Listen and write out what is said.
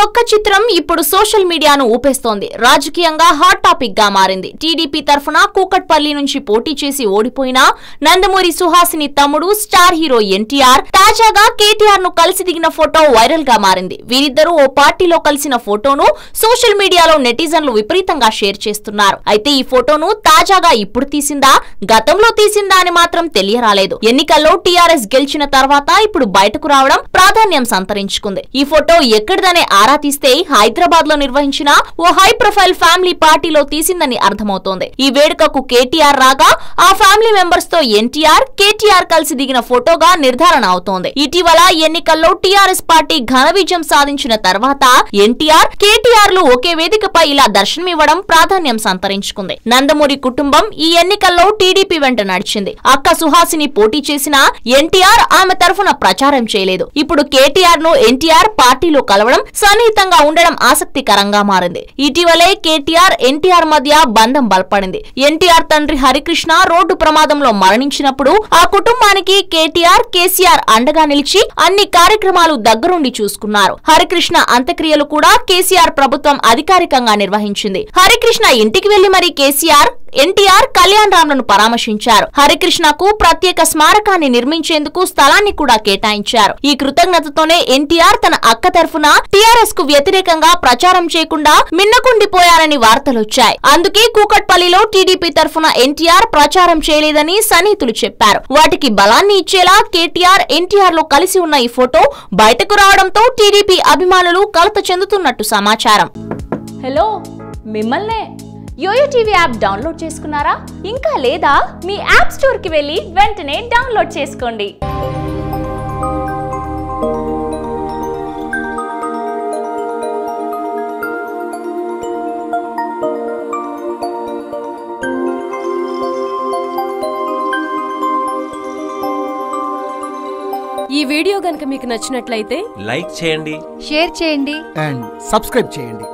ఒక్క చిత్రం ఇప్పుడు సోషల్ మీడియాను ఊపేస్తోంది. రాజకీయంగా హాట్ టాపిక్ గా మారింది. టీడీపీ తరఫున కూకట్పల్లి నుంచి పోటీ చేసి ఓడిపోయిన నందమూరి సుహాసిని తమ్ముడు స్టార్ హీరో ఎన్టీఆర్ తాజాగా కేటీఆర్ ను కలిసి దిగిన ఫోటో వైరల్ గా మారింది. వీరిద్దరూ ఓ పార్టీలో కలిసిన ఫోటోను సోషల్ మీడియాలో నెటిజన్లు విపరీతంగా షేర్ చేస్తున్నారు. అయితే ఈ ఫోటోను తాజాగా ఇప్పుడు తీసిందా, గతంలో తీసిందా అని మాత్రం తెలియరాలేదు. ఎన్నికల్లో టీఆర్ఎస్ గెలిచిన తర్వాత ఇప్పుడు బయటకు రావడం ప్రాధాన్యం సంతరించుకుంది. ఈ ఫోటో ఎక్కడిదనే ఆరా తీస్తే హైదరాబాద్ లో నిర్వహించిన ఓ హై ప్రొఫైల్ ఫ్యామిలీ పార్టీలో తీసిందని అర్థమవుతోంది. ఈ వేడుకకు కేటీఆర్ రాగా ఆ ఫ్యామిలీ మెంబర్స్ తో ఎన్టీఆర్, కేటీఆర్ కలిసి దిగిన ఫోటోగా నిర్ధారణ అవుతోంది. ఇటీవల ఎన్నికల్లో టీఆర్ఎస్ పార్టీ ఘన విజయం సాధించిన తర్వాత ఎన్టీఆర్, కేటీఆర్ లు ఒకే వేదికపై ఇలా దర్శనమివ్వడం ప్రాధాన్యం సంతరించుకుంది. నందమూరి కుటుంబం ఈ ఎన్నికల్లో టీడీపీ వెంట నడిచింది. అక్క సుహాసిని పోటీ చేసినా ఎన్టీఆర్ ఆమె తరఫున ప్రచారం చేయలేదు. ఇప్పుడు కేటీఆర్ ను ఎన్టీఆర్ పార్టీలో కలవడం, సన్నిహితంగా ఉండడం ఆసక్తికరంగా మారింది. ఇటీవలే కేటీఆర్, ఎన్టీఆర్ మధ్య బంధం బలపడింది. ఎన్టీఆర్ తండ్రి హరికృష్ణ రోడ్డు ప్రమాదంలో మరణించినప్పుడు ఆ కుటుంబానికి కేటీఆర్, కేసీఆర్ అండగా నిలిచి అన్ని కార్యక్రమాలు దగ్గరుండి చూసుకున్నారు. హరికృష్ణ అంత్యక్రియలు కూడా కేసీఆర్ ప్రభుత్వం అధికారికంగా నిర్వహించింది. హరికృష్ణ ఇంటికి వెళ్లి మరి కేసీఆర్, ఎన్టీఆర్ కళ్యాణ్ రామ్లను పరామర్శించారు. హరికృష్ణకు ప్రత్యేక స్మారకాన్ని నిర్మించేందుకు స్థలాన్ని కూడా కేటాయించారు. ఈ కృతజ్ఞతతోనే ఎన్టీఆర్ తన అక్క తరఫున టీఆర్ఎస్ కు వ్యతిరేకంగా ప్రచారం చేయకుండా మిన్నకుండిపోయారని వార్తలొచ్చాయి. అందుకే కూకట్పల్లిలో టీడీపీ తరఫున ఎన్టీఆర్ ప్రచారం చేయలేదని సన్నిహితులు చెప్పారు. వాటికి బలాన్ని ఇచ్చేలా కేటీఆర్, ఎన్టీఆర్ లో కలిసి ఉన్న ఈ ఫోటో బయటకు రావడంతో టీడీపీ అభిమానులు కలత చెందుతున్నట్టు సమాచారం. హలో, మిమ్మల్నే యోయో టీవీ యాప్ డౌన్లోడ్ చేసుకున్నారా? ఇంకా లేదా? మీ యాప్ స్టోర్ కి వెళ్ళి వెంటనే డౌన్లోడ్ చేసుకోండి. ఈ వీడియో గనుక మీకు నచ్చినట్లయితే లైక్ చేయండి, షేర్ చేయండి అండ్ సబ్స్క్రైబ్ చేయండి.